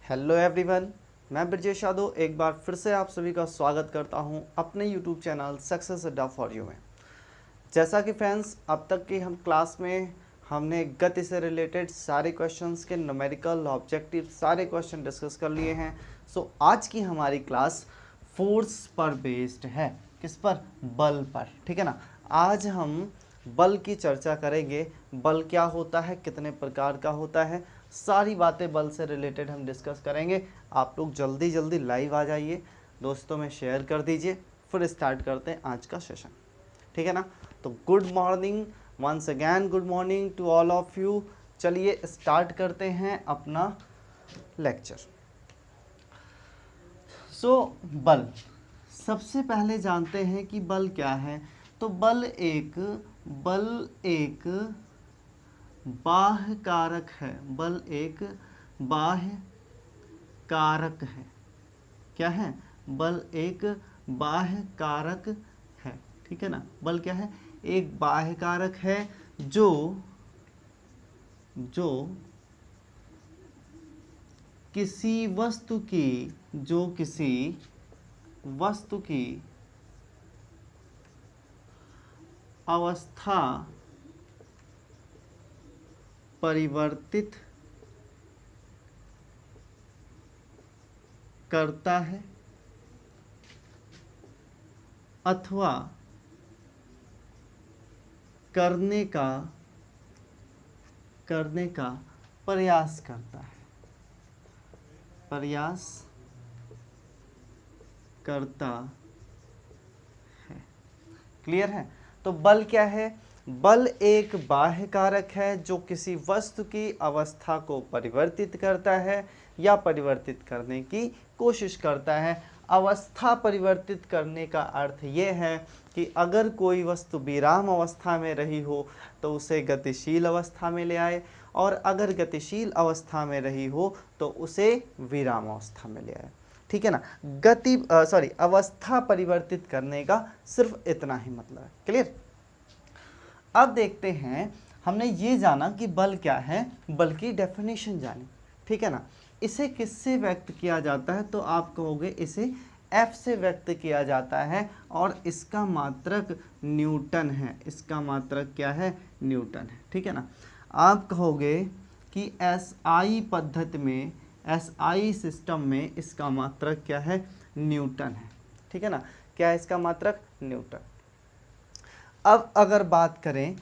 Hello everyone, मैं ब्रजेश यादव एक बार फिर से आप सभी का स्वागत करता हूं अपने यूट्यूब चैनल सक्सेस अड्डा फॉर यू में। जैसा कि फ्रेंड्स, अब तक की हम क्लास में हमने गति से रिलेटेड सारे क्वेश्चंस के न्यूमेरिकल ऑब्जेक्टिव सारे क्वेश्चन डिस्कस कर लिए हैं। सो आज की हमारी क्लास फोर्स पर बेस्ड है। किस पर? बल पर। ठीक है ना। आज हम बल की चर्चा करेंगे। बल क्या होता है, कितने प्रकार का होता है, सारी बातें बल से रिलेटेड हम डिस्कस करेंगे। आप लोग जल्दी जल्दी लाइव आ जाइए, दोस्तों में शेयर कर दीजिए, फिर स्टार्ट करते हैं आज का सेशन। ठीक है ना। तो good morning, once again good morning to all of you. चलिए स्टार्ट करते हैं अपना लेक्चर। बल, सबसे पहले जानते हैं कि बल क्या है। तो बल एक बाह्य कारक है। बल एक बाह्य कारक है। क्या है? बल एक बाह्य कारक है। ठीक है ना। बल क्या है? एक बाह्य कारक है जो किसी वस्तु की अवस्था परिवर्तित करता है अथवा करने का प्रयास करता है। क्लियर है? तो बल क्या है? बल एक बाह्य कारक है जो किसी वस्तु की अवस्था को परिवर्तित करता है या परिवर्तित करने की कोशिश करता है। अवस्था परिवर्तित करने का अर्थ ये है कि अगर कोई वस्तु विराम अवस्था में रही हो तो उसे गतिशील अवस्था में ले आए, और अगर गतिशील अवस्था में रही हो तो उसे विराम अवस्था में ले आए। ठीक है ना। अवस्था परिवर्तित करने का सिर्फ इतना ही मतलब है। क्लियर? अब देखते हैं, हमने ये जाना कि बल क्या है, बल की डेफिनेशन जानी। ठीक है ना। इसे किससे व्यक्त किया जाता है? तो आप कहोगे इसे F से व्यक्त किया जाता है, और इसका मात्रक न्यूटन है। इसका मात्रक क्या है? न्यूटन है। ठीक है ना। आप कहोगे कि SI पद्धति में, SI सिस्टम में इसका मात्रक क्या है? न्यूटन है। ठीक है ना। क्या है इसका मात्रक? न्यूटन। अब अगर बात करें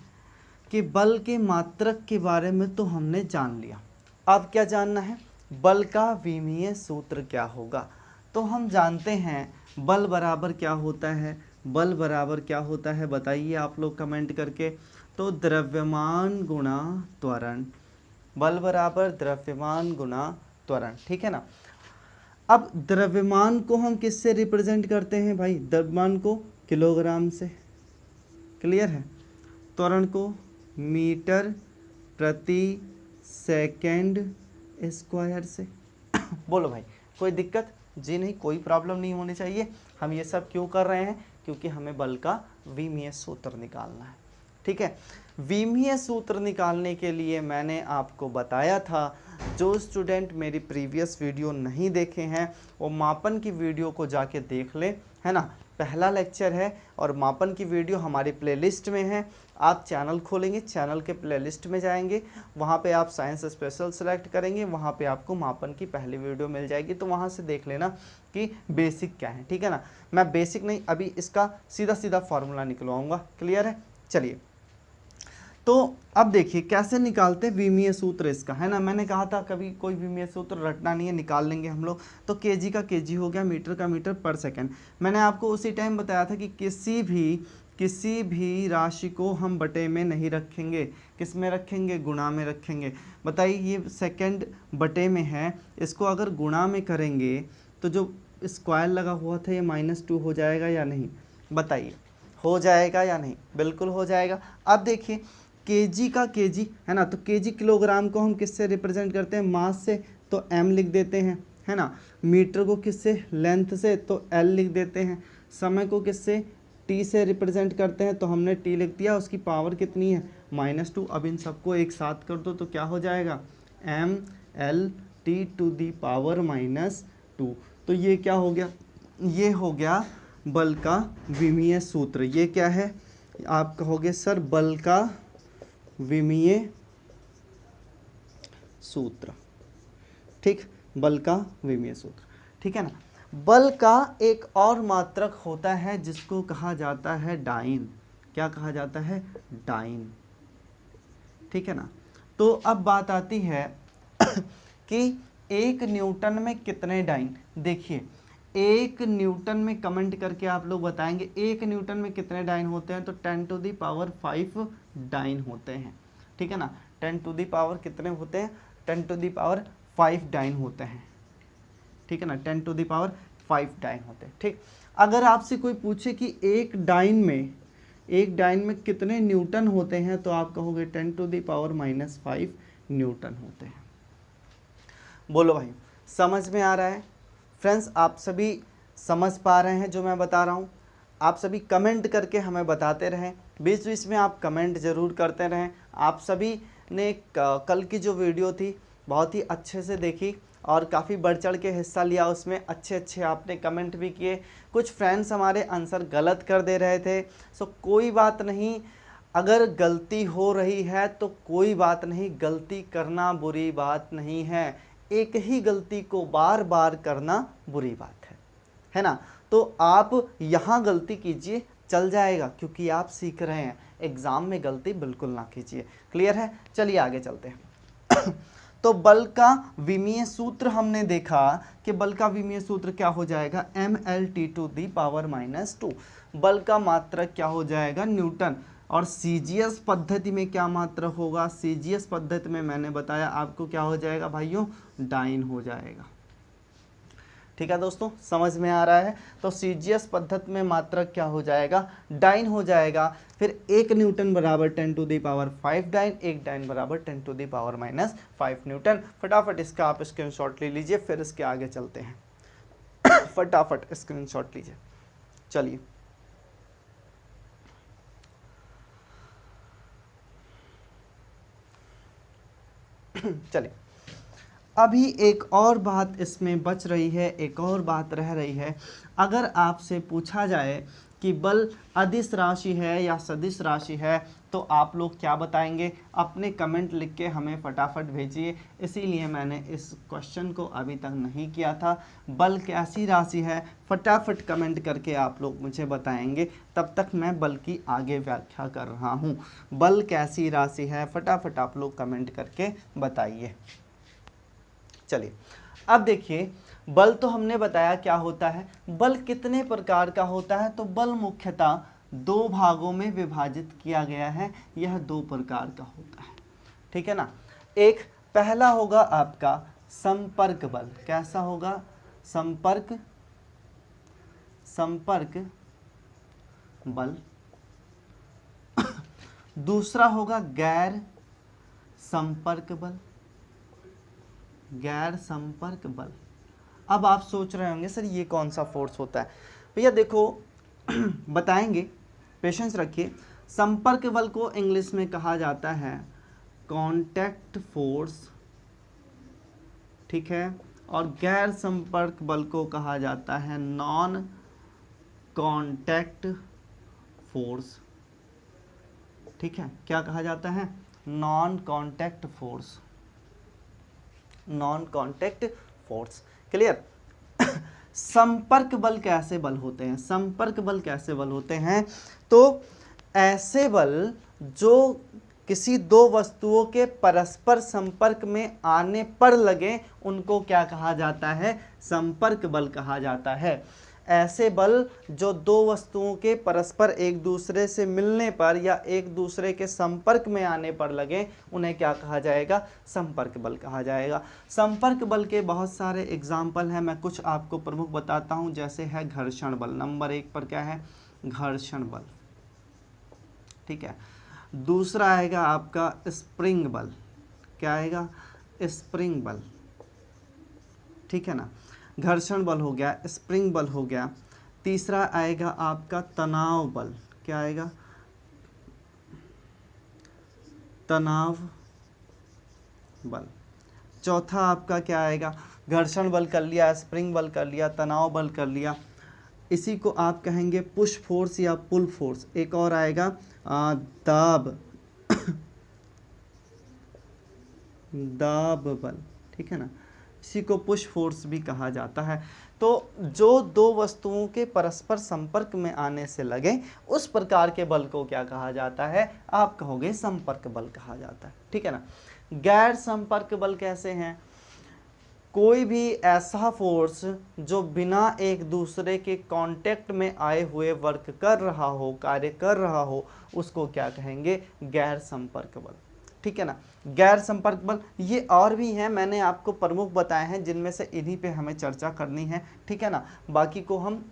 कि बल के मात्रक के बारे में तो हमने जान लिया। अब क्या जानना है? बल का विमीय सूत्र क्या होगा। तो हम जानते हैं बल बराबर क्या होता है। बल बराबर क्या होता है बताइए आप लोग कमेंट करके। तो द्रव्यमान गुणा त्वरण। बल बराबर द्रव्यमान गुणा त्वरण। ठीक है ना। अब द्रव्यमान को हम किससे रिप्रेजेंट करते हैं भाई? द्रव्यमान को किलोग्राम से। क्लियर है? त्वरण को मीटर प्रति सेकंड स्क्वायर से। बोलो भाई, कोई दिक्कत? जी नहीं, कोई प्रॉब्लम नहीं होनी चाहिए। हम ये सब क्यों कर रहे हैं? क्योंकि हमें बल का विमीय सूत्र निकालना है। ठीक है। विमीय सूत्र निकालने के लिए मैंने आपको बताया था, जो स्टूडेंट मेरी प्रीवियस वीडियो नहीं देखे हैं वो मापन की वीडियो को जाके देख ले, है ना। पहला लेक्चर है और मापन की वीडियो हमारी प्लेलिस्ट में है। आप चैनल खोलेंगे, चैनल के प्लेलिस्ट में जाएंगे, वहाँ पे आप साइंस स्पेशल सेलेक्ट करेंगे, वहाँ पे आपको मापन की पहली वीडियो मिल जाएगी। तो वहाँ से देख लेना कि बेसिक क्या है। ठीक है ना। मैं बेसिक नहीं, अभी इसका सीधा सीधा फॉर्मूला निकलवाऊंगा। क्लियर है? चलिए, तो अब देखिए कैसे निकालते हैं विमीय सूत्र इसका, है ना। मैंने कहा था कभी कोई विमीय सूत्र रटना नहीं है, निकाल लेंगे हम लोग। तो केजी का केजी हो गया, मीटर का मीटर पर सेकंड। मैंने आपको उसी टाइम बताया था कि किसी भी राशि को हम बटे में नहीं रखेंगे। किस में रखेंगे? गुणा में रखेंगे। बताइए, ये सेकंड बटे में है, इसको अगर गुणा में करेंगे तो जो स्क्वायर लगा हुआ था ये -2 हो जाएगा या नहीं? बताइए, हो जाएगा या नहीं? बिल्कुल हो जाएगा। अब देखिए, केजी का केजी, है ना। तो केजी किलोग्राम को हम किससे रिप्रेजेंट करते हैं? मास से, तो m लिख देते हैं, है ना। मीटर को किससे? लेंथ से, तो l लिख देते हैं। समय को किससे? t से रिप्रेजेंट करते हैं, तो हमने t लिख दिया। उसकी पावर कितनी है? -2। अब इन सबको एक साथ कर दो तो क्या हो जाएगा? m l T⁻⁻²। तो ये क्या हो गया, ये हो गया बल का विमीय सूत्र। ये क्या है, आप कहोगे सर बल का विमीय सूत्र, ठीक, बल का विमीय सूत्र, ठीक है ना। बल का एक और मात्रक होता है जिसको कहा जाता है डाइन। क्या कहा जाता है, डाइन, ठीक है ना। तो अब बात आती है कि 1 न्यूटन में कितने डाइन। देखिए 1 न्यूटन में, कमेंट करके आप लोग बताएंगे 1 न्यूटन में कितने डाइन होते हैं। तो 10⁵ डाइन होते हैं, ठीक है ना। 10⁵ कितने होते हैं, 10⁵ डाइन होते हैं, ठीक है ना। 10⁵ डाइन होते हैं, ठीक। अगर आपसे कोई पूछे कि एक डाइन में कितने न्यूटन होते हैं, तो आप कहोगे 10⁻⁻5 न्यूटन होते हैं। बोलो भाई, समझ में आ रहा है। फ्रेंड्स, आप सभी समझ पा रहे हैं जो मैं बता रहा हूँ। आप सभी कमेंट करके हमें बताते रहें, बीच बीच में आप कमेंट ज़रूर करते रहें। आप सभी ने कल की जो वीडियो थी बहुत ही अच्छे से देखी और काफ़ी बढ़ चढ़ के हिस्सा लिया उसमें, अच्छे अच्छे आपने कमेंट भी किए। कुछ फ्रेंड्स हमारे आंसर गलत कर दे रहे थे, सो कोई बात नहीं, अगर गलती हो रही है तो कोई बात नहीं, गलती करना बुरी बात नहीं है। एक ही गलती को बार बार करना बुरी बात है ना। तो आप यहाँ गलती कीजिए, चल जाएगा, क्योंकि आप सीख रहे हैं। एग्ज़ाम में गलती बिल्कुल ना कीजिए। क्लियर है, चलिए आगे चलते हैं। तो बल का विमीय सूत्र हमने देखा कि बल का विमीय सूत्र क्या हो जाएगा, mL/T⁻²। बल का मात्रक क्या हो जाएगा, न्यूटन। और सीजीएस पद्धति में क्या मात्रक होगा, सीजीएस पद्धति में मैंने बताया आपको क्या हो जाएगा भाइयों, डाइन हो जाएगा। ठीक है दोस्तों, समझ में आ रहा है। तो सीजीएस पद्धति में मात्रक क्या हो जाएगा, डाइन हो जाएगा। फिर 1 न्यूटन बराबर 10⁵ डाइन, 1 डाइन बराबर 10⁻⁻5 न्यूटन। फटाफट इसका आप स्क्रीनशॉट ले लीजिए, फिर इसके आगे चलते हैं। फटाफट स्क्रीनशॉट लीजिए, चलिए। चलिए, अभी एक और बात इसमें बच रही है, एक और बात रह रही है। अगर आपसे पूछा जाए कि बल अदिश राशि है या सदिश राशि है, तो आप लोग क्या बताएंगे, अपने कमेंट लिख के हमें फटाफट भेजिए। इसीलिए मैंने इस क्वेश्चन को अभी तक नहीं किया था। बल कैसी राशि है, फटाफट कमेंट करके आप लोग मुझे बताएंगे। तब तक मैं बल की आगे व्याख्या कर रहा हूँ। बल कैसी राशि है, फटाफट आप लोग कमेंट करके बताइए। चलिए, अब देखिए, बल तो हमने बताया क्या होता है। बल कितने प्रकार का होता है, तो बल मुख्यतः 2 भागों में विभाजित किया गया है। यह 2 प्रकार का होता है, ठीक है ना। एक पहला होगा आपका संपर्क बल। कैसा होगा, संपर्क बल। दूसरा होगा गैर संपर्क बल। गैर संपर्क बल। अब आप सोच रहे होंगे सर ये कौन सा फोर्स होता है। भैया देखो बताएंगे, पेशेंस रखिए। संपर्क बल को इंग्लिश में कहा जाता है कांटेक्ट फोर्स, ठीक है। और गैर संपर्क बल को कहा जाता है नॉन कांटेक्ट फोर्स, ठीक है। क्या कहा जाता है, non contact force, non contact force. Clear. संपर्क बल कैसे बल होते हैं, संपर्क बल कैसे बल होते हैं, तो ऐसे बल जो किसी 2 वस्तुओं के परस्पर संपर्क में आने पर लगे, उनको क्या कहा जाता है, संपर्क बल कहा जाता है। ऐसे बल जो 2 वस्तुओं के परस्पर एक दूसरे से मिलने पर या एक दूसरे के संपर्क में आने पर लगे, उन्हें क्या कहा जाएगा, संपर्क बल कहा जाएगा। संपर्क बल के बहुत सारे एग्जाम्पल हैं, मैं कुछ आपको प्रमुख बताता हूं। जैसे है घर्षण बल, नंबर 1 पर क्या है, घर्षण बल, ठीक है। दूसरा आएगा आपका स्प्रिंग बल। क्या आएगा, स्प्रिंग बल, ठीक है ना। घर्षण बल हो गया, स्प्रिंग बल हो गया। तीसरा आएगा आपका तनाव बल। क्या आएगा, तनाव बल। चौथा आपका क्या आएगा, घर्षण बल कर लिया, स्प्रिंग बल कर लिया, तनाव बल कर लिया, इसी को आप कहेंगे पुश फोर्स या पुल फोर्स। एक और आएगा दाब दाब बल, ठीक है ना, इसी को पुश फोर्स भी कहा जाता है। तो जो दो वस्तुओं के परस्पर संपर्क में आने से लगे उस प्रकार के बल को क्या कहा जाता है, आप कहोगे संपर्क बल कहा जाता है, ठीक है ना। गैर संपर्क बल कैसे हैं, कोई भी ऐसा फोर्स जो बिना एक दूसरे के कांटेक्ट में आए हुए वर्क कर रहा हो, कार्य कर रहा हो, उसको क्या कहेंगे, गैर संपर्क बल, ठीक है ना। गैर संपर्क बल ये और भी हैं, मैंने आपको प्रमुख बताए हैं, जिनमें से इन्हीं पे हमें चर्चा करनी है, ठीक है ना। बाकी को हम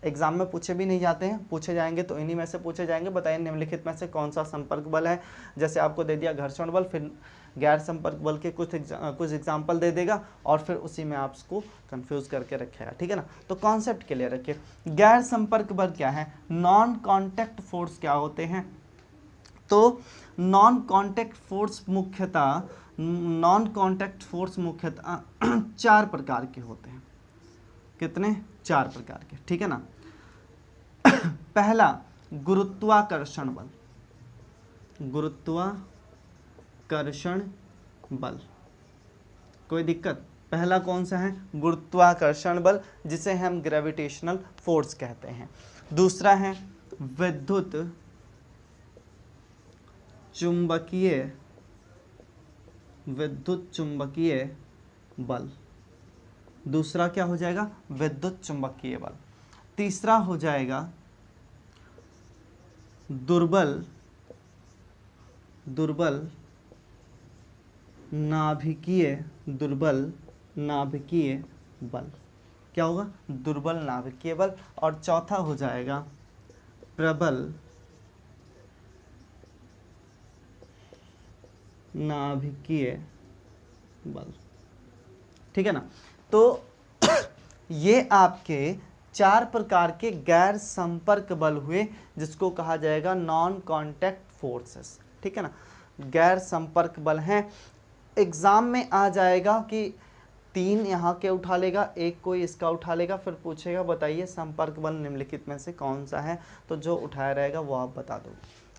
एग्जाम में पूछे भी नहीं जाते हैं, पूछे जाएंगे तो इन्हीं में से पूछे जाएंगे। बताइए निम्नलिखित में से कौन सा संपर्क बल है। जैसे आपको दे दिया घर्षण बल, फिर गैर संपर्क बल के कुछ एग्जाम्पल दे देगा और फिर उसी में आप उसको कंफ्यूज करके रखेगा, ठीक है ना। तो कॉन्सेप्ट क्लियर रखिए। गैर संपर्क बल क्या है, नॉन कॉन्टैक्ट फोर्स क्या होते हैं, तो नॉन कॉन्टैक्ट फोर्स मुख्यतः चार प्रकार के होते हैं। कितने, चार प्रकार के, ठीक है ना। पहला गुरुत्वाकर्षण बल, गुरुत्वाकर्षण बल, कोई दिक्कत। पहला कौन सा है, गुरुत्वाकर्षण बल, जिसे हम ग्रेविटेशनल फोर्स कहते हैं। दूसरा है विद्युत चुंबकीय बल, दूसरा क्या हो जाएगा, विद्युत चुंबकीय बल। तीसरा हो जाएगा दुर्बल नाभिकीय बल, क्या होगा, दुर्बल नाभिकीय बल। और चौथा हो जाएगा प्रबल नाभिकीय बल, ठीक है ना। तो ये आपके चार प्रकार के गैर संपर्क बल हुए, जिसको कहा जाएगा नॉन कॉन्टैक्ट फोर्सेस, ठीक है ना। गैर संपर्क बल हैं। एग्जाम में आ जाएगा कि तीन यहाँ के उठा लेगा, एक कोई इसका उठा लेगा, फिर पूछेगा बताइए संपर्क बल निम्नलिखित में से कौन सा है, तो जो उठाया रहेगा वो आप बता दो।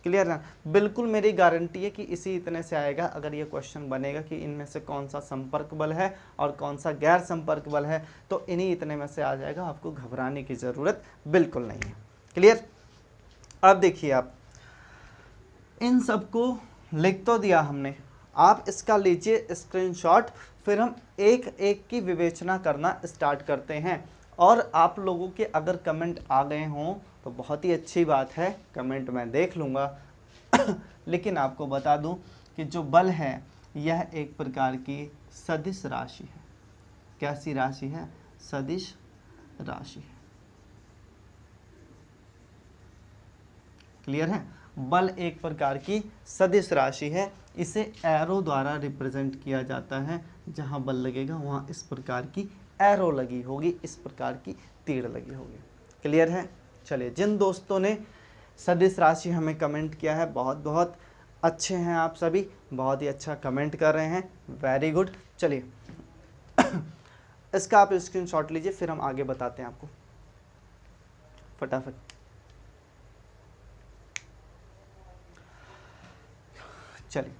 क्लियर ना, बिल्कुल मेरी गारंटी है कि इसी इतने से आएगा। अगर ये क्वेश्चन बनेगा कि इनमें से कौन सा संपर्क बल है और कौन सा गैर संपर्क बल है, तो इन्हीं इतने में से आ जाएगा, आपको घबराने की ज़रूरत बिल्कुल नहीं है। क्लियर। अब देखिए, आप इन सबको लिख तो दिया हमने, आप इसका लीजिए स्क्रीनशॉट, फिर हम एक एक की विवेचना करना स्टार्ट करते हैं। और आप लोगों के अगर कमेंट आ गए हों तो बहुत ही अच्छी बात है, कमेंट मैं देख लूँगा। लेकिन आपको बता दूं कि जो बल है यह एक प्रकार की सदिश राशि है। कैसी राशि है, सदिश राशि है। क्लियर है, बल एक प्रकार की सदिश राशि है, इसे एरो द्वारा रिप्रेजेंट किया जाता है। जहां बल लगेगा वहां इस प्रकार की एरो लगी होगी, इस प्रकार की तीर लगी होगी। क्लियर है। चलिए, जिन दोस्तों ने सदिश राशि हमें कमेंट किया है, बहुत बहुत अच्छे हैं आप सभी, बहुत ही अच्छा कमेंट कर रहे हैं, वेरी गुड। चलिए इसका आप स्क्रीनशॉट लीजिए, फिर हम आगे बताते हैं आपको फटाफट। चलिए,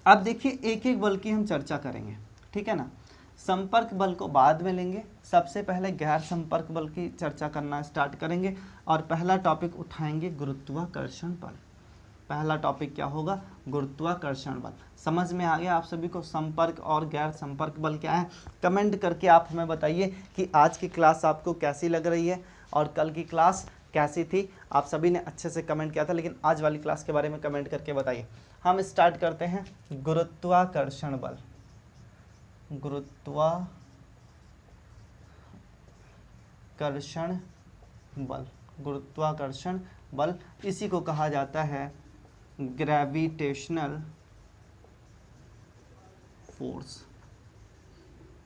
अब देखिए एक एक बल की हम चर्चा करेंगे, ठीक है ना। संपर्क बल को बाद में लेंगे, सबसे पहले गैर संपर्क बल की चर्चा करना स्टार्ट करेंगे और पहला टॉपिक उठाएंगे गुरुत्वाकर्षण बल। पहला टॉपिक क्या होगा, गुरुत्वाकर्षण बल। समझ में आ गया आप सभी को संपर्क और गैर संपर्क बल क्या है। कमेंट करके आप हमें बताइए कि आज की क्लास आपको कैसी लग रही है और कल की क्लास कैसी थी। आप सभी ने अच्छे से कमेंट किया था, लेकिन आज वाली क्लास के बारे में कमेंट करके बताइए। हम स्टार्ट करते हैं गुरुत्वाकर्षण बल। गुरुत्वाकर्षण बल, इसी को कहा जाता है ग्रेविटेशनल फोर्स।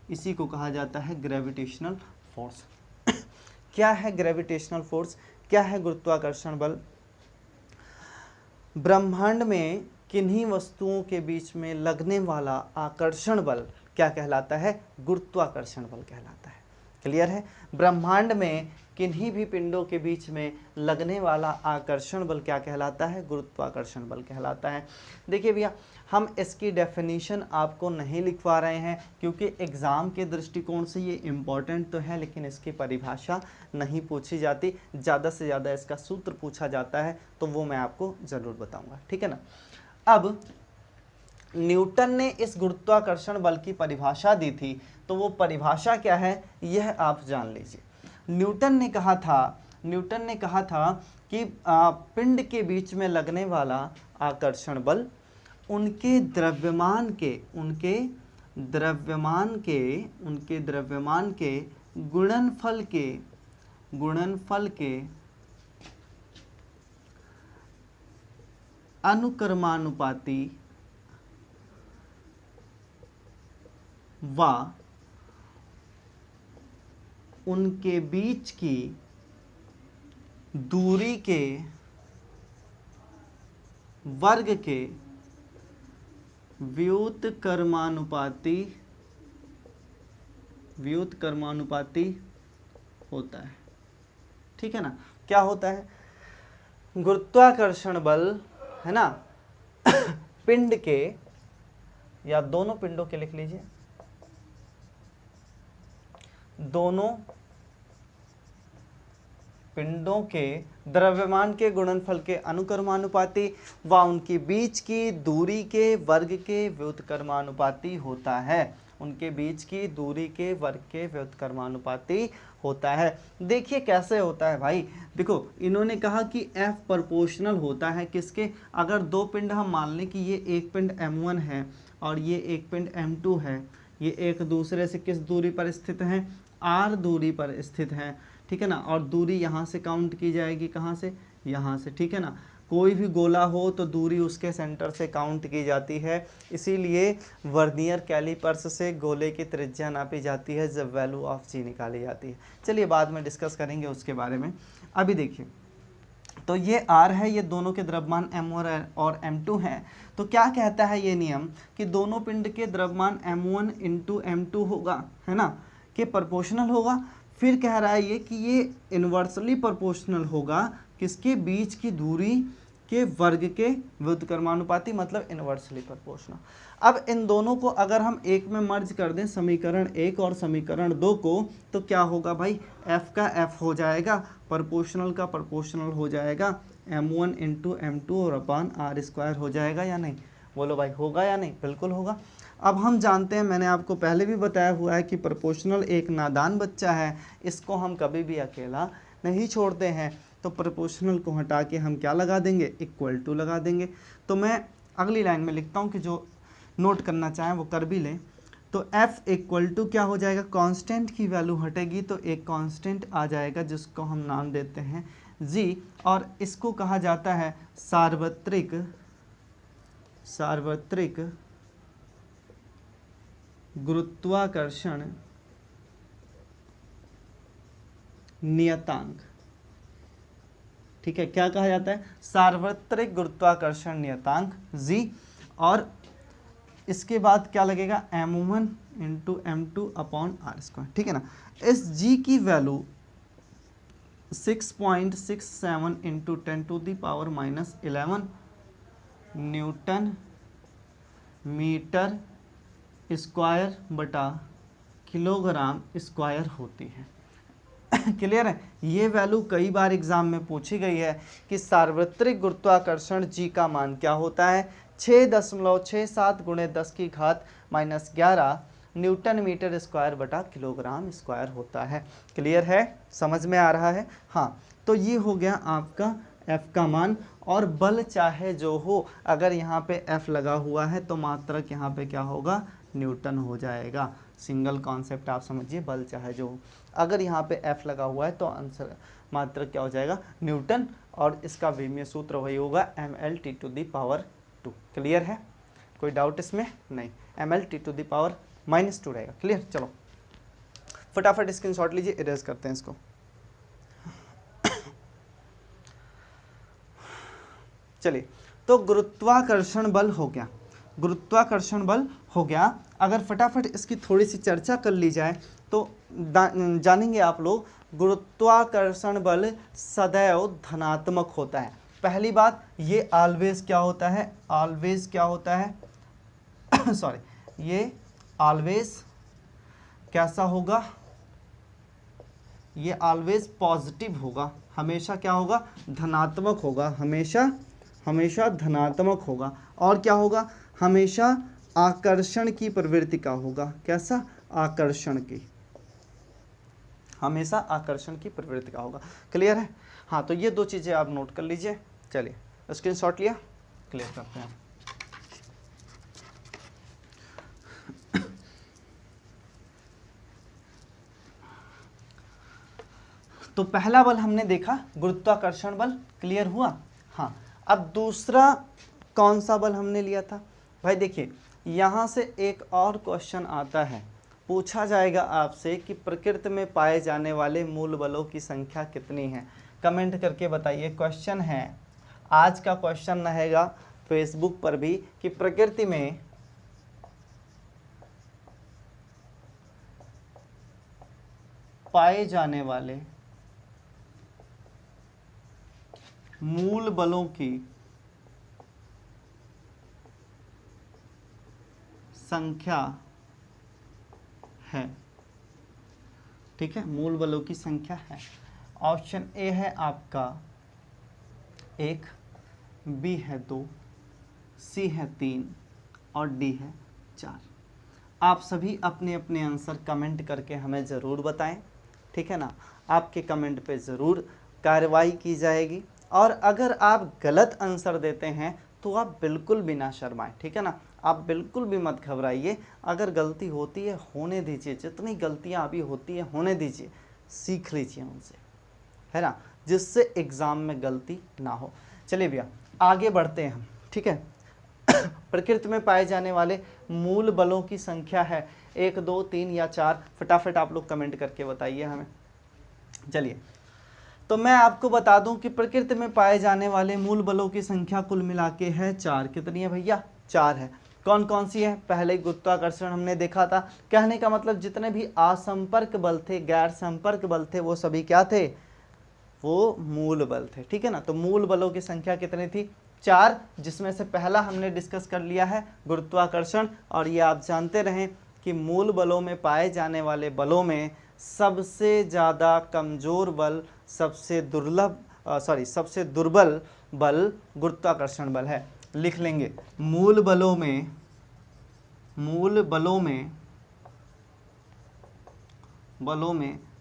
इसी को कहा जाता है ग्रेविटेशनल फोर्स। क्या है ग्रेविटेशनल फोर्स, क्या है गुरुत्वाकर्षण बल। ब्रह्मांड में किन्हीं वस्तुओं के बीच में लगने वाला आकर्षण बल क्या कहलाता है? गुरुत्वाकर्षण बल कहलाता है। क्लियर है? ब्रह्मांड में किन्हीं भी पिंडों के बीच में लगने वाला आकर्षण बल क्या कहलाता है? गुरुत्वाकर्षण बल कहलाता है। देखिए भैया, हम इसकी डेफिनेशन आपको नहीं लिखवा रहे हैं क्योंकि एग्ज़ाम के दृष्टिकोण से ये इम्पॉर्टेंट तो है, लेकिन इसकी परिभाषा नहीं पूछी जाती। ज़्यादा से ज़्यादा इसका सूत्र पूछा जाता है, तो वो मैं आपको ज़रूर बताऊँगा। ठीक है ना? अब न्यूटन ने इस गुरुत्वाकर्षण बल की परिभाषा दी थी, तो वो परिभाषा क्या है यह आप जान लीजिए। न्यूटन ने कहा था कि पिंड के बीच में लगने वाला आकर्षण बल उनके द्रव्यमान के गुणनफल के अनुक्रमानुपाती व उनके बीच की दूरी के वर्ग के व्युत्क्रमानुपाती होता है। ठीक है ना? क्या होता है? गुरुत्वाकर्षण बल है ना पिंड के, या दोनों पिंडों के लिख लीजिए, दोनों पिंडों के द्रव्यमान के गुणनफल के अनुक्रमानुपाती व उनके बीच की दूरी के वर्ग के व्युत्क्रमानुपाती होता है। उनके बीच की दूरी के वर्ग के व्युत्क्रमानुपाती होता है। देखिए कैसे होता है भाई, देखो इन्होंने कहा कि F प्रोपोर्शनल होता है किसके? अगर दो पिंड हम मान लें कि ये एक पिंड M1 है और ये एक पिंड M2 है, ये एक दूसरे से किस दूरी पर स्थित हैं? R दूरी पर स्थित हैं। ठीक है ना? और दूरी यहाँ से काउंट की जाएगी, कहाँ से? यहाँ से। ठीक है ना? कोई भी गोला हो तो दूरी उसके सेंटर से काउंट की जाती है, इसीलिए वर्नियर कैलिपर्स से गोले की त्रिज्या नापी जाती है जब वैल्यू ऑफ जी निकाली जाती है। चलिए बाद में डिस्कस करेंगे उसके बारे में। अभी देखिए, तो ये R है, ये दोनों के द्रव्यमान M1 और M2 हैं। तो क्या कहता है ये नियम कि दोनों पिंड के द्रव्यमान M1 इंटू M2 होगा, है ना, कि प्रोपोर्शनल होगा। फिर कह रहा है ये कि ये इन्वर्सली प्रोपोर्शनल होगा किसके? बीच की दूरी के वर्ग के व्युत्क्रमानुपाती, मतलब इन्वर्सली प्रोपोर्शनल। अब इन दोनों को अगर हम एक में मर्ज कर दें, समीकरण 1 और समीकरण 2 को, तो क्या होगा भाई? F का F हो जाएगा, प्रोपोर्शनल का प्रोपोर्शनल हो जाएगा, M1 इंटू M2 और अपान R² हो जाएगा या नहीं? बोलो भाई, होगा या नहीं? बिल्कुल होगा। अब हम जानते हैं, मैंने आपको पहले भी बताया हुआ है कि प्रोपोर्शनल एक नादान बच्चा है, इसको हम कभी भी अकेला नहीं छोड़ते हैं। तो प्रोपोर्शनल को हटा के हम क्या लगा देंगे? इक्वल टू लगा देंगे। तो मैं अगली लाइन में लिखता हूँ कि जो नोट करना चाहें वो कर भी लें। तो F इक्वल टू क्या हो जाएगा? कांस्टेंट की वैल्यू हटेगी तो एक कांस्टेंट आ जाएगा जिसको हम नाम देते हैं G, और इसको कहा जाता है सार्वत्रिक गुरुत्वाकर्षण नियतांक। ठीक है, क्या कहा जाता है? सार्वत्रिक गुरुत्वाकर्षण नियतांक G। और इसके बाद क्या लगेगा? M1 into M2 upon R²। ठीक है ना? इस G की value 6.67 into 10⁻⁻11 newton metre square बटा किलोग्राम स्क्वायर होती है। क्लियर है? ये वैल्यू कई बार एग्जाम में पूछी गई है कि सार्वत्रिक गुरुत्वाकर्षण G का मान क्या होता है? 6.67 गुणे 10⁻⁻11 न्यूटन मीटर स्क्वायर बटा किलोग्राम स्क्वायर होता है। क्लियर है? समझ में आ रहा है? हाँ, तो ये हो गया आपका F का मान। और बल चाहे जो हो, अगर यहाँ पे F लगा हुआ है तो मात्रक यहाँ पे क्या होगा? न्यूटन हो जाएगा। सिंगल कॉन्सेप्ट आप समझिए, बल चाहे जो हो, अगर यहाँ पे F लगा हुआ है तो आंसर मात्रक क्या हो जाएगा? न्यूटन। और इसका विमीय सूत्र वही होगा mL/2। क्लियर है? कोई डाउट इसमें? नहीं, mL/−2 रहेगा। क्लियर? चलो फटाफट स्क्रीनशॉट लीजिए, इरेज करते हैं इसको। चलिए, तो गुरुत्वाकर्षण बल हो गया, गुरुत्वाकर्षण बल हो गया। अगर फटाफट इसकी थोड़ी सी चर्चा कर ली जाए तो जानेंगे आप लोग, गुरुत्वाकर्षण बल सदैव धनात्मक होता है। पहली बात, ये ऑलवेज क्या होता है, ऑलवेज क्या होता है सॉरी, ये ऑलवेज कैसा होगा, ये ऑलवेज पॉजिटिव होगा, हमेशा क्या होगा, धनात्मक होगा, हमेशा हमेशा धनात्मक होगा। और क्या होगा, हमेशा आकर्षण की प्रवृत्ति का होगा, कैसा, आकर्षण की, हमेशा आकर्षण की प्रवृत्ति का होगा। क्लियर है? हाँ, तो ये दो चीजें आप नोट कर लीजिए। चलिए स्क्रीनशॉट लिया, क्लियर करते हैं। तो पहला बल हमने देखा गुरुत्वाकर्षण बल, क्लियर हुआ। हाँ, अब दूसरा कौन सा बल हमने लिया था भाई? देखिए यहाँ से एक और क्वेश्चन आता है, पूछा जाएगा आपसे कि प्रकृति में पाए जाने वाले मूल बलों की संख्या कितनी है। कमेंट करके बताइए। क्वेश्चन है, आज का क्वेश्चन रहेगा फेसबुक पर भी, कि प्रकृति में पाए जाने वाले मूल बलों की संख्या है। ठीक है, मूल बलों की संख्या है। ऑप्शन ए है आपका 1, बी है 2, सी है 3 और डी है 4। आप सभी अपने अपने आंसर कमेंट करके हमें ज़रूर बताएं, ठीक है ना। आपके कमेंट पे ज़रूर कार्रवाई की जाएगी, और अगर आप गलत आंसर देते हैं तो आप बिल्कुल भी ना शर्माएं, ठीक है ना। आप बिल्कुल भी मत घबराइए, अगर गलती होती है होने दीजिए, जितनी गलतियां अभी होती है होने दीजिए, सीख लीजिए उनसे, है ना, जिससे एग्ज़ाम में गलती ना हो। चलिए भैया आगे बढ़ते हैं हम, ठीक है। प्रकृति में पाए जाने वाले मूल बलों की संख्या है 1, 2, 3 या 4, फटाफट आप लोग कमेंट करके बताइए हमें। चलिए, तो मैं आपको बता दूं कि प्रकृति में पाए जाने वाले मूल बलों की संख्या कुल मिला के है 4। कितनी है भैया? 4 है। कौन कौन सी है? पहले गुरुत्वाकर्षण हमने देखा था। कहने का मतलब जितने भी असंपर्क बल थे, गैर संपर्क बल थे, वो सभी क्या थे? वो मूल बल थे, ठीक है ना। तो मूल बलों की संख्या कितनी थी? 4, जिसमें से पहला हमने डिस्कस कर लिया है गुरुत्वाकर्षण। और ये आप जानते रहें कि मूल बलों में पाए जाने वाले बलों में सबसे ज़्यादा कमज़ोर बल, सबसे दुर्बल बल गुरुत्वाकर्षण बल है। लिख लेंगे, मूल बलों में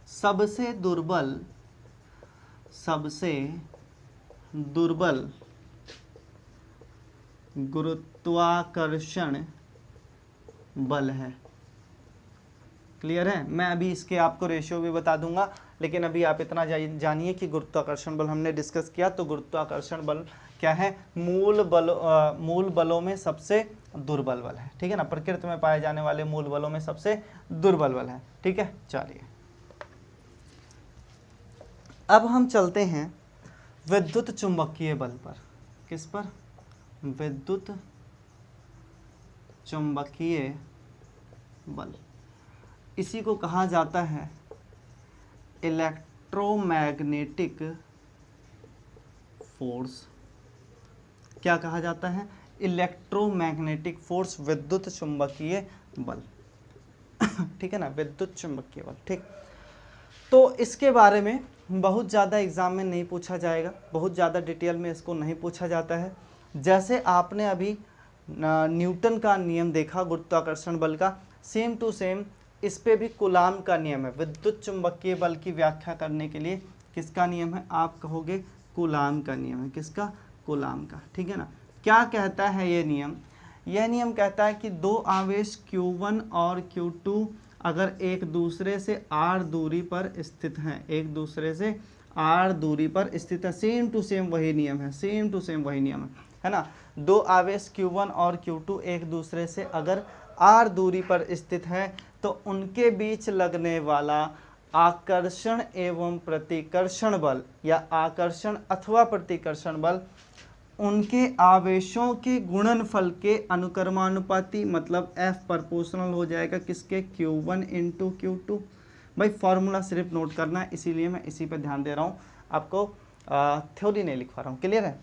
सबसे दुर्बल गुरुत्वाकर्षण बल है। क्लियर है? मैं अभी इसके आपको रेशियो भी बता दूंगा, लेकिन अभी आप इतना जानिए कि गुरुत्वाकर्षण बल हमने डिस्कस किया, तो गुरुत्वाकर्षण बल क्या है? मूल बलों में सबसे दुर्बल बल है, ठीक है ना। प्रकृति में पाए जाने वाले मूल बलों में सबसे दुर्बल बल है, ठीक है। चलिए अब हम चलते हैं विद्युत चुंबकीय बल पर। किस पर? विद्युत चुंबकीय बल। इसी को कहा जाता है इलेक्ट्रोमैग्नेटिक फोर्स। क्या कहा जाता है? इलेक्ट्रोमैग्नेटिक फोर्स, विद्युत चुंबकीय बल। ठीक है ना, विद्युत चुंबकीय बल। ठीक, तो इसके बारे में बहुत ज़्यादा एग्जाम में नहीं पूछा जाएगा, बहुत ज़्यादा डिटेल में इसको नहीं पूछा जाता है। जैसे आपने अभी न्यूटन का नियम देखा गुरुत्वाकर्षण बल का, सेम टू सेम इस पे भी कूलाम का नियम है। विद्युत चुंबकीय बल की व्याख्या करने के लिए किसका नियम है? आप कहोगे कूलाम का नियम है। किसका? कूलाम का, ठीक है ना। क्या कहता है ये नियम? यह नियम कहता है कि दो आवेश Q1 और Q2 अगर एक दूसरे से r दूरी पर स्थित हैं, एक दूसरे से r दूरी पर स्थित है, सेम टू सेम वही नियम है, सेम टू सेम वही नियम है ना। दो आवेश Q1 और Q2 एक दूसरे से अगर r दूरी पर स्थित है तो उनके बीच लगने वाला आकर्षण एवं प्रतिकर्षण बल, या आकर्षण अथवा प्रतिकर्षण बल उनके आवेशों के गुणनफल के अनुक्रमानुपाती, मतलब F प्रोपोर्शनल हो जाएगा किसके, Q1 इंटू Q2। भाई फॉर्मूला सिर्फ नोट करना है, इसीलिए मैं इसी पे ध्यान दे रहा हूँ, आपको थ्योरी नहीं लिखवा रहा हूँ। क्लियर है?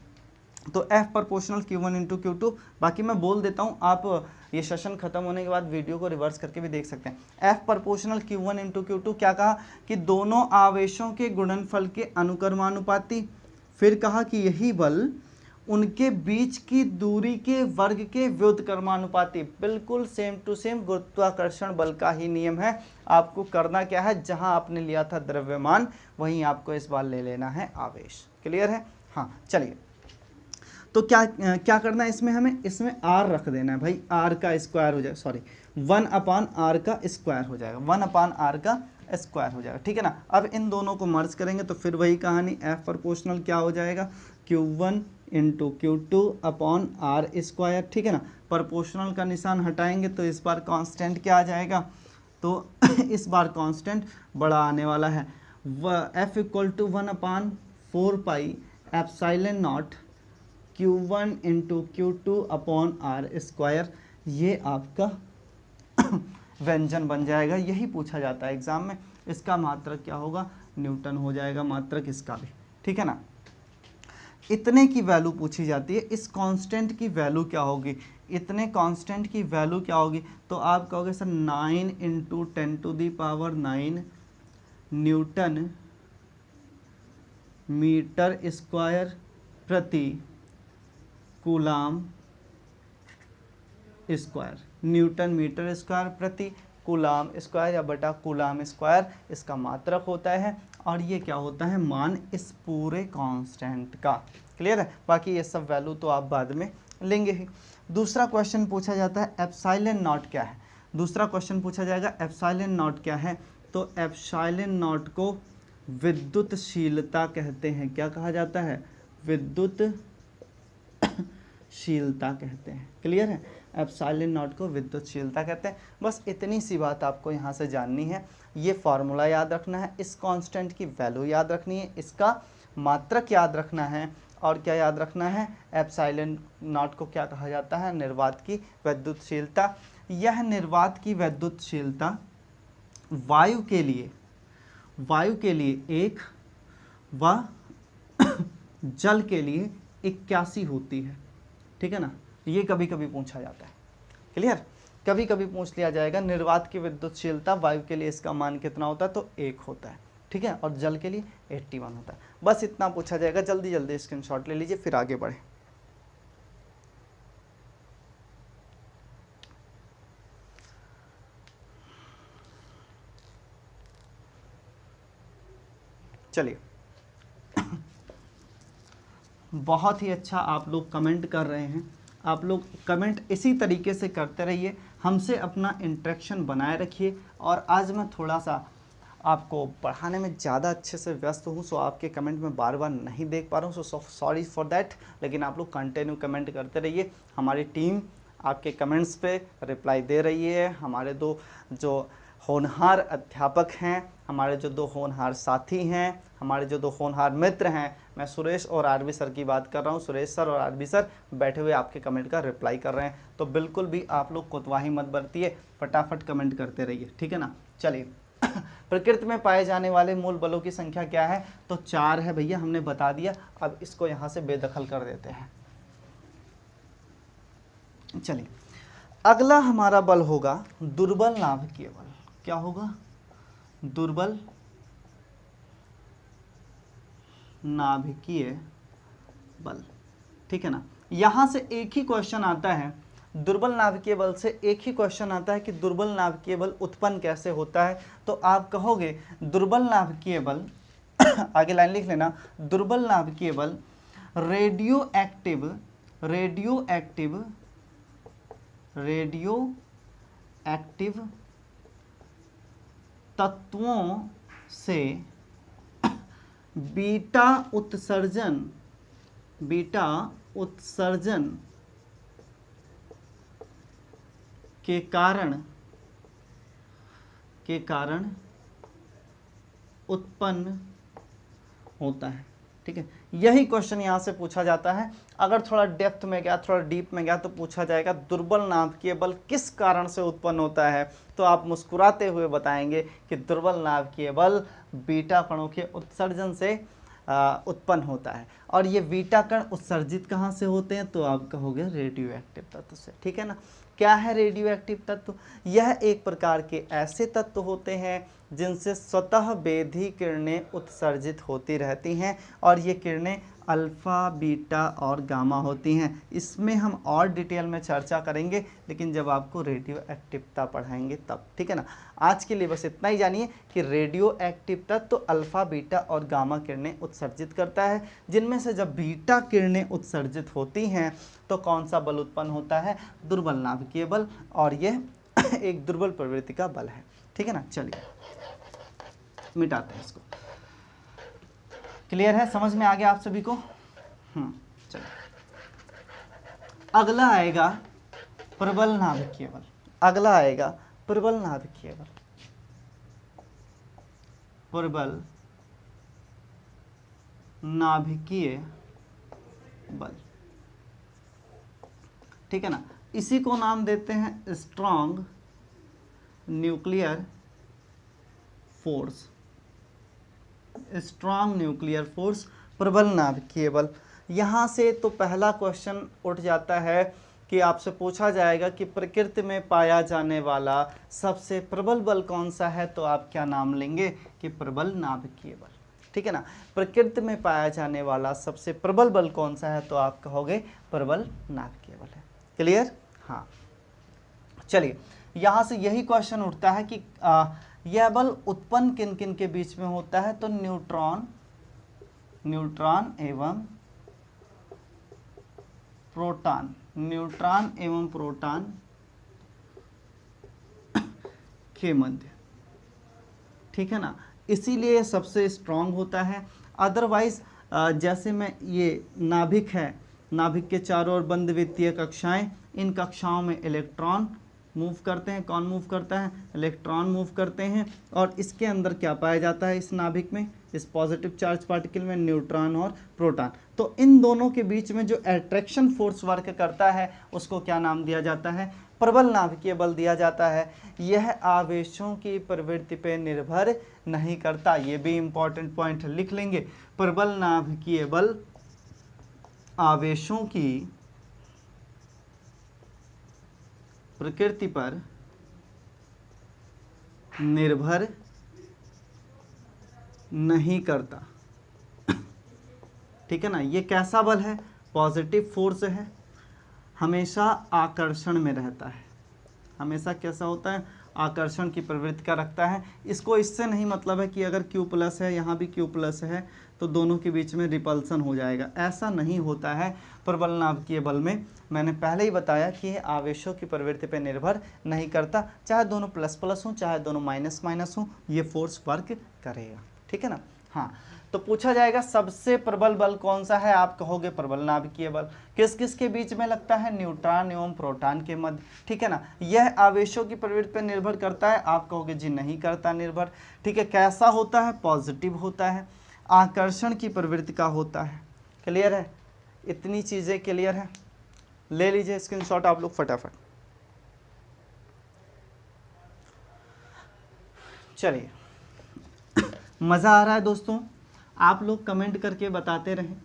तो F proportional Q1 into Q2। बाकी मैं बोल देता हूँ, आप ये सेशन खत्म होने के बाद वीडियो को रिवर्स करके भी देख सकते हैं। F proportional Q1 into Q2 क्या कहा कि दोनों आवेशों के गुणनफल के अनुक्रमानुपाती। फिर कहा कि यही बल उनके बीच की दूरी के वर्ग के व्युत्क्रमानुपाती। बिल्कुल सेम टू सेम गुरुत्वाकर्षण बल का ही नियम है। आपको करना क्या है, जहां आपने लिया था द्रव्यमान वहीं आपको इस बार ले लेना है आवेश। क्लियर है? हाँ चलिए, तो क्या करना है इसमें, हमें इसमें r रख देना है भाई, r का स्क्वायर हो जाएगा, सॉरी 1/r का स्क्वायर हो जाएगा, 1/r का स्क्वायर हो जाएगा। ठीक है ना? अब इन दोनों को मर्ज करेंगे तो फिर वही कहानी, F प्रोपोर्शनल क्या हो जाएगा, Q1 इंटू Q2/r²। ठीक है ना? प्रोपोर्शनल का निशान हटाएंगे तो इस बार कांस्टेंट क्या आ जाएगा, तो इस बार कांस्टेंट बड़ा आने वाला है, F equal to 1/4πε0 Q1 into Q2/r²। ये आपका व्यंजन बन जाएगा, यही पूछा जाता है एग्जाम में। इसका मात्रक क्या होगा, न्यूटन हो जाएगा मात्रक इसका भी। ठीक है ना? इतने की वैल्यू पूछी जाती है, इस कांस्टेंट की वैल्यू क्या होगी, इतने कांस्टेंट की वैल्यू क्या होगी, तो आप कहोगे sir 9 into 10⁹ newton metre square प्रति coulomb square, newton metre square प्रति कूलाम स्क्वायर या बटा कूलाम स्क्वायर इसका मात्रक होता है। और ये क्या होता है, मान इस पूरे कांस्टेंट का। क्लियर है? बाकी ये सब वैल्यू तो आप बाद में लेंगे ही। दूसरा क्वेश्चन पूछा जाता है एप्सिलॉन नॉट क्या है। दूसरा क्वेश्चन पूछा जाएगा एप्सिलॉन नॉट क्या है, तो एप्सिलॉन नॉट को विद्युतशीलता कहते हैं। क्या कहा जाता है, विद्युतशीलता कहते हैं। क्लियर है? एप्सिलॉन नॉट को विद्युतशीलता कहते हैं। बस इतनी सी बात आपको यहाँ से जाननी है, ये फार्मूला याद रखना है, इस कांस्टेंट की वैल्यू याद रखनी है, इसका मात्रक याद रखना है, और क्या याद रखना है, एप्सिलॉन नॉट को क्या कहा जाता है, निर्वात की विद्युतशीलता। यह निर्वात की विद्युतशीलता वायु के लिए 1 व जल के लिए 81 होती है। ठीक है ना? ये कभी कभी पूछा जाता है। क्लियर? कभी कभी पूछ लिया जाएगा निर्वात की विद्युतशीलता वायु के लिए इसका मान कितना होता है, तो 1 होता है। ठीक है? और जल के लिए 81 होता है। बस इतना पूछा जाएगा। जल्दी जल्दी स्क्रीनशॉट ले लीजिए, फिर आगे बढ़े। चलिए, बहुत ही अच्छा आप लोग कमेंट कर रहे हैं। आप लोग कमेंट इसी तरीके से करते रहिए, हमसे अपना इंटरेक्शन बनाए रखिए। और आज मैं थोड़ा सा आपको पढ़ाने में ज़्यादा अच्छे से व्यस्त हूँ, सो आपके कमेंट में बार बार नहीं देख पा रहा हूँ, सो सॉरी फॉर दैट। लेकिन आप लोग कंटिन्यू कमेंट करते रहिए, हमारी टीम आपके कमेंट्स पे रिप्लाई दे रही है। हमारे दो जो होनहार अध्यापक हैं, हमारे जो 2 होनहार साथी हैं, हमारे जो 2 होनहार मित्र हैं, मैं सुरेश और आरबी सर की बात कर रहा हूँ। सुरेश सर और आरबी सर बैठे हुए आपके कमेंट का रिप्लाई कर रहे हैं। तो बिल्कुल भी आप लोग कोतवाही मत बरतिए, फटाफट कमेंट करते रहिए। ठीक है ना? चलिए, प्रकृति में पाए जाने वाले मूल बलों की संख्या क्या है, तो 4 है भैया, हमने बता दिया। अब इसको यहाँ से बेदखल कर देते हैं। चलिए, अगला हमारा बल होगा दुर्बल नाभिकीय बल। क्या होगा? दुर्बल नाभिकीय बल। ठीक है ना? यहां से एक ही क्वेश्चन आता है, दुर्बल नाभिकीय बल से एक ही क्वेश्चन आता है कि दुर्बल नाभिकीय बल उत्पन्न कैसे होता है। तो आप कहोगे दुर्बल नाभिकीय बल आगे लाइन लिख लेना, दुर्बल नाभिकीय बल रेडियो एक्टिव तत्वों से बीटा उत्सर्जन के कारण उत्पन्न होता है। ठीक है, यही क्वेश्चन यहाँ से पूछा जाता है। अगर थोड़ा डेप्थ में गया, थोड़ा डीप में गया तो पूछा जाएगा दुर्बल नाभिकीय बल किस कारण से उत्पन्न होता है, तो आप मुस्कुराते हुए बताएंगे कि दुर्बल नाभिकीय बल बीटा कणों के उत्सर्जन से उत्पन्न होता है। और ये बीटा कण उत्सर्जित कहाँ से होते हैं, तो आप कहोगे रेडियो एक्टिव तत्व से। ठीक है ना। क्या है रेडियो एक्टिव तत्व? यह एक प्रकार के ऐसे तत्व होते हैं जिनसे स्वतः बेधी किरणें उत्सर्जित होती रहती हैं, और ये किरणें अल्फ़ा, बीटा और गामा होती हैं। इसमें हम और डिटेल में चर्चा करेंगे, लेकिन जब आपको रेडियो एक्टिवता पढ़ाएंगे तब। ठीक है ना। आज के लिए बस इतना ही जानिए कि रेडियो एक्टिव तत्व अल्फ़ा, बीटा और गामा किरणें उत्सर्जित करता है, जिनमें से जब बीटा किरणें उत्सर्जित होती हैं तो कौन सा बल उत्पन्न होता है? दुर्बल नाभिकीय बल, और यह एक दुर्बल प्रवृत्ति का बल है। ठीक है ना। चलिए मिटाते हैं इसको। क्लियर है, समझ में आ गया आप सभी को? चलिए अगला आएगा प्रबल नाभिकीय बल। अगला आएगा प्रबल नाभिकीय बल। प्रबल नाभिकीय बल, ठीक है ना। इसी को नाम देते हैं strong nuclear force. Strong nuclear force, प्रबल नाभिकीय बल। यहाँ से तो पहला क्वेश्चन उठ जाता है कि आपसे पूछा जाएगा कि प्रकृति में पाया जाने वाला सबसे प्रबल बल कौन सा है, तो आप क्या नाम लेंगे कि प्रबल नाभिकीय बल। ठीक है ना। प्रकृति में पाया जाने वाला सबसे प्रबल बल कौन सा है, तो आप कहोगे प्रबल नाभिकीय बल है। क्लियर? हाँ। चलिए यहाँ से यही क्वेश्चन उठता है कि यह बल उत्पन्न किन किन के बीच में होता है, तो न्यूट्रॉन एवं प्रोटॉन, न्यूट्रॉन एवं प्रोटॉन के मध्य। ठीक है ना। इसीलिए सबसे स्ट्रांग होता है। अदरवाइज जैसे में ये नाभिक है, नाभिक के चारों ओर बंद वित्तीय कक्षाएं, इन कक्षाओं में इलेक्ट्रॉन मूव करते हैं। कौन मूव करता है? इलेक्ट्रॉन मूव करते हैं। और इसके अंदर क्या पाया जाता है? इस नाभिक में, इस पॉजिटिव चार्ज पार्टिकल में न्यूट्रॉन और प्रोटॉन। तो इन दोनों के बीच में जो अट्रैक्शन फोर्स वर्क करता है उसको क्या नाम दिया जाता है? प्रबल नाभिकीय बल दिया जाता है। यह आवेशों की प्रवृत्ति पर निर्भर नहीं करता। ये भी इंपॉर्टेंट पॉइंट लिख लेंगे। प्रबल नाभिकीय बल आवेशों की प्रकृति पर निर्भर नहीं करता। ठीक है ना। ये कैसा बल है? पॉजिटिव फोर्स है, हमेशा आकर्षण में रहता है। हमेशा कैसा होता है? आकर्षण की प्रवृत्ति का रखता है। इसको इससे नहीं मतलब है कि अगर Q+ है, यहाँ भी Q+ है, तो दोनों के बीच में रिपल्सन हो जाएगा। ऐसा नहीं होता है प्रबल नाभिकीय बल में। मैंने पहले ही बताया कि ये आवेशों की प्रवृत्ति पर निर्भर नहीं करता। चाहे दोनों ++ हों, चाहे दोनों -- हों, ये फोर्स वर्क करेगा। ठीक है ना। हाँ, तो पूछा जाएगा सबसे प्रबल बल कौन सा है, आप कहोगे प्रबल नाभिकीय बल। किस किस के बीच में लगता है? न्यूट्रॉन एवं प्रोटॉन के मध्य। ठीक है ना। यह आवेशों की प्रवृत्ति पर निर्भर करता है, आप कहोगे जी नहीं करता निर्भर। ठीक है। कैसा होता है? पॉजिटिव होता है, आकर्षण की प्रवृत्ति का होता है। क्लियर है? इतनी चीजें क्लियर है? ले लीजिए स्क्रीनशॉट आप लोग फटाफट। चलिए मजा आ रहा है दोस्तों? आप लोग कमेंट करके बताते रहें,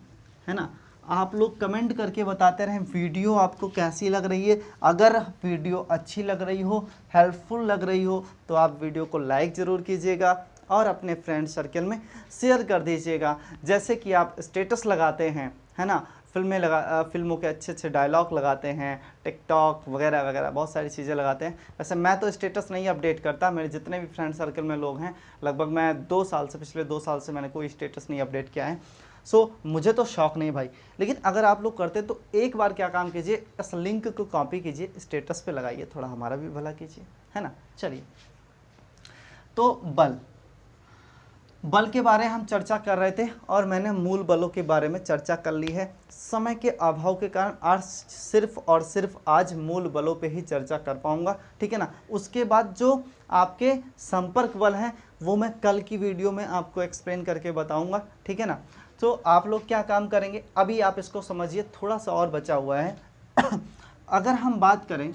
है ना। आप लोग कमेंट करके बताते रहें वीडियो आपको कैसी लग रही है। अगर वीडियो अच्छी लग रही हो, हेल्पफुल लग रही हो, तो आप वीडियो को लाइक ज़रूर कीजिएगा और अपने फ्रेंड सर्कल में शेयर कर दीजिएगा। जैसे कि आप स्टेटस लगाते हैं, है ना, फिल्मों के अच्छे अच्छे डायलॉग लगाते हैं, टिकटॉक वगैरह वगैरह बहुत सारी चीज़ें लगाते हैं। वैसे मैं तो स्टेटस नहीं अपडेट करता, मेरे जितने भी फ्रेंड सर्कल में लोग हैं, लगभग मैं पिछले 2 साल से मैंने कोई स्टेटस नहीं अपडेट किया है। सो मुझे तो शौक नहीं भाई, लेकिन अगर आप लोग करते तो एक बार क्या काम कीजिए, इस लिंक को कॉपी कीजिए, स्टेटस पे लगाइए, थोड़ा हमारा भी भला कीजिए, है ना। चलिए, तो बल के बारे में हम चर्चा कर रहे थे और मैंने मूल बलों के बारे में चर्चा कर ली है। समय के अभाव के कारण आज सिर्फ और सिर्फ आज मूल बलों पे ही चर्चा कर पाऊंगा, ठीक है ना। उसके बाद जो आपके संपर्क बल हैं वो मैं कल की वीडियो में आपको एक्सप्लेन करके बताऊंगा, ठीक है ना। तो आप लोग क्या काम करेंगे, अभी आप इसको समझिए, थोड़ा सा और बचा हुआ है। अगर हम बात करें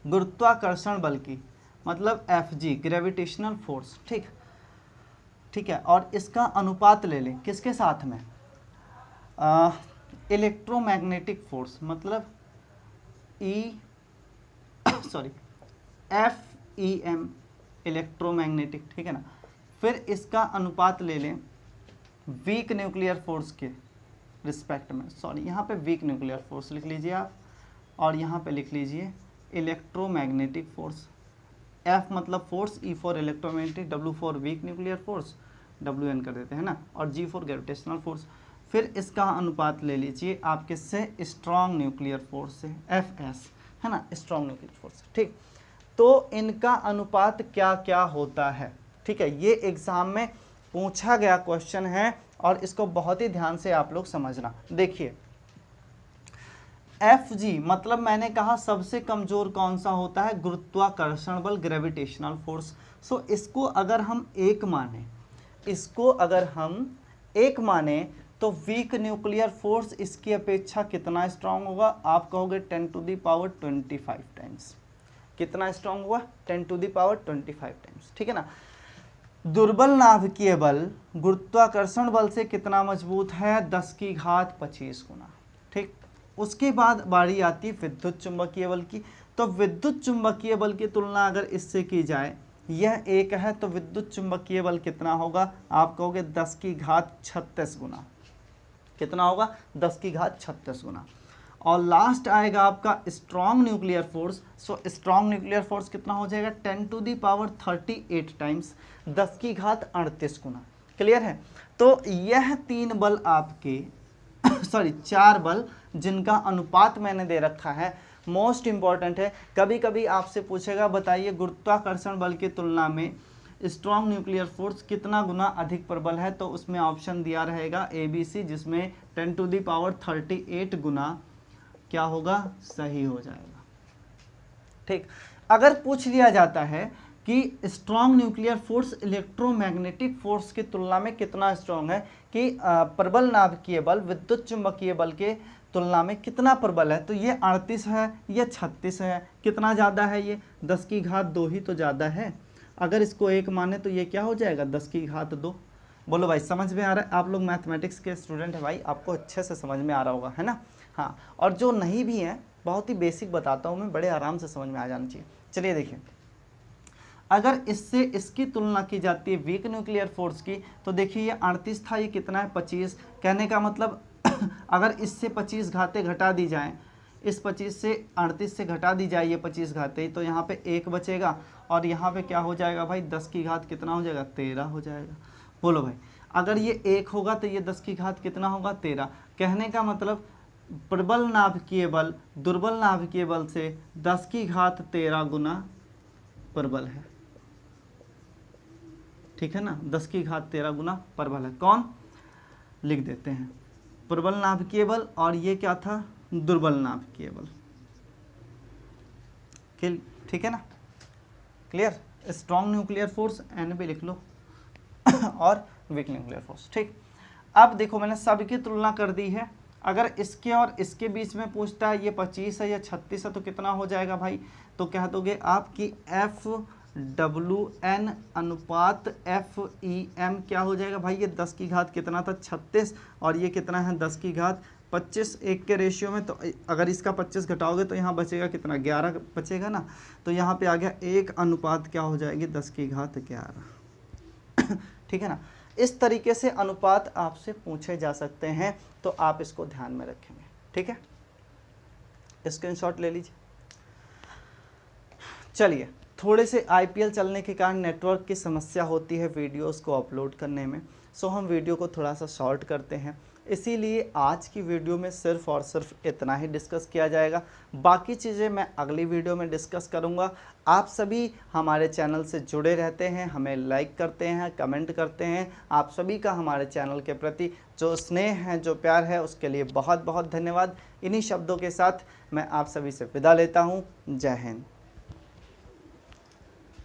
गुरुत्वाकर्षण बल की, मतलब Fg ग्रेविटेशनल फोर्स, ठीक है, और इसका अनुपात ले लें किसके साथ में, इलेक्ट्रोमैग्नेटिक फोर्स, मतलब FEM इलेक्ट्रोमैग्नेटिक, ठीक है ना। फिर इसका अनुपात ले लें वीक न्यूक्लियर फोर्स के रिस्पेक्ट में, सॉरी यहाँ पे वीक न्यूक्लियर फोर्स लिख लीजिए आप, और यहाँ पे लिख लीजिए इलेक्ट्रोमैग्नेटिक फोर्स। F मतलब force, E for electromagnetic, W for weak nuclear force, WN कर देते हैं ना, और G फॉर ग्रेविटेशनल फोर्स। फिर इसका अनुपात ले लीजिए आप किससे, स्ट्रॉन्ग न्यूक्लियर फोर्स से, FS, है ना, स्ट्रॉन्ग न्यूक्लियर फोर्स। ठीक, तो इनका अनुपात क्या क्या होता है, ठीक है, ये एग्जाम में पूछा गया क्वेश्चन है और इसको बहुत ही ध्यान से आप लोग समझना। देखिए Fg मतलब मैंने कहा सबसे कमजोर कौन सा होता है, गुरुत्वाकर्षण बल, ग्रेविटेशनल फोर्स। सो इसको अगर हम एक माने, इसको अगर हम एक माने तो वीक न्यूक्लियर फोर्स इसकी अपेक्षा कितना स्ट्रांग होगा, आप कहोगे 10⁻25 टाइम्स। कितना स्ट्रांग होगा, 10⁻25 टाइम्स, ठीक है ना। दुर्बल नाभिकीय बल गुरुत्वाकर्षण बल से कितना मजबूत है, 10⁻25 गुना। ठीक, उसके बाद बारी आती है विद्युत चुंबकीय बल की। तो विद्युत चुंबकीय बल की तुलना अगर इससे की जाए, यह एक है, तो विद्युत चुंबकीय बल कितना होगा, आप कहोगे 10⁻36 गुना। कितना होगा, 10⁻36 गुना। और लास्ट आएगा आपका strong nuclear force. So strong nuclear force कितना हो जाएगा, 10⁻38 टाइम्स, 10⁻38 गुना। क्लियर है। तो यह तीन बल आपके सॉरी 4 बल जिनका अनुपात मैंने दे रखा है, मोस्ट इंपॉर्टेंट है। कभी कभी आपसे पूछेगा बताइए गुरुत्वाकर्षण बल की तुलना में स्ट्रॉन्ग न्यूक्लियर फोर्स कितना गुना अधिक प्रबल है, तो उसमें ऑप्शन दिया रहेगा ABC, जिसमें 10⁻38 गुना क्या होगा, सही हो जाएगा। ठीक, अगर पूछ लिया जाता है कि strong nuclear force electromagnetic force की तुलना में कितना स्ट्रॉन्ग है, कि प्रबल नाभिकीय बल विद्युत चुंबकीय बल के तुलना में कितना प्रबल है, तो ये 38 है, ये 36 है, कितना ज़्यादा है, ये 10⁻2 ही तो ज़्यादा है। अगर इसको एक माने तो ये क्या हो जाएगा, 10⁻2। बोलो भाई समझ में आ रहा है, आप लोग मैथमेटिक्स के स्टूडेंट है भाई, आपको अच्छे से समझ में आ रहा होगा, है ना। हाँ, और जो नहीं भी है बहुत ही बेसिक बताता हूँ मैं, बड़े आराम से समझ में आ जाना चाहिए। चलिए देखिए, अगर इससे इसकी तुलना की जाती है वीक न्यूक्लियर फोर्स की, तो देखिए ये 38 था, ये कितना है, 25। कहने का मतलब अगर इससे 25 घातें घटा दी जाएं, इस 25 से 38 से घटा दी जाए ये 25 घातें, तो यहाँ पे 1 बचेगा, और यहाँ पे क्या हो जाएगा भाई, 10 की घात कितना हो जाएगा, 13 हो जाएगा। बोलो भाई, अगर ये 1 होगा तो ये 10 की घात कितना होगा, 13। कहने का मतलब प्रबल नाभिकीय बल दुर्बल नाभिकीय बल से 10⁻13 गुना प्रबल है, ठीक है ना, 10⁻13 गुना प्रबल है। कौन, लिख देते हैं प्रबल नाभिकीय बल, और ये क्या था, दुर्बल नाभिकीय बल। ठीक है ना, clear. Strong nuclear force NB लिख लो और वीक न्यूक्लियर फोर्स। ठीक, अब देखो मैंने सबकी तुलना कर दी है। अगर इसके और इसके बीच में पूछता है ये 25 है या 36 है, तो कितना हो जाएगा भाई, तो कह दोगे आपकी FWN अनुपात FEM क्या हो जाएगा भाई, ये 10 की घात कितना था, 36, और ये कितना है 10 की घात 25, 1 के रेशियो में। तो अगर इसका 25 घटाओगे तो यहाँ बचेगा कितना, 11 बचेगा ना। तो यहाँ पे आ गया 1 अनुपात क्या हो जाएगी, 10 की घात 11। ठीक है ना। इस तरीके से अनुपात आपसे पूछे जा सकते हैं, तो आप इसको ध्यान में रखेंगे। ठीक है, स्क्रीनशॉट ले लीजिए। चलिए, थोड़े से IPL चलने के कारण नेटवर्क की समस्या होती है वीडियोस को अपलोड करने में, सो हम वीडियो को थोड़ा सा शॉर्ट करते हैं। इसीलिए आज की वीडियो में सिर्फ और सिर्फ इतना ही डिस्कस किया जाएगा, बाकी चीज़ें मैं अगली वीडियो में डिस्कस करूंगा। आप सभी हमारे चैनल से जुड़े रहते हैं, हमें लाइक करते हैं, कमेंट करते हैं। आप सभी का हमारे चैनल के प्रति जो स्नेह है, जो प्यार है, उसके लिए बहुत बहुत धन्यवाद। इन्हीं शब्दों के साथ मैं आप सभी से विदा लेता हूँ। जय हिंद।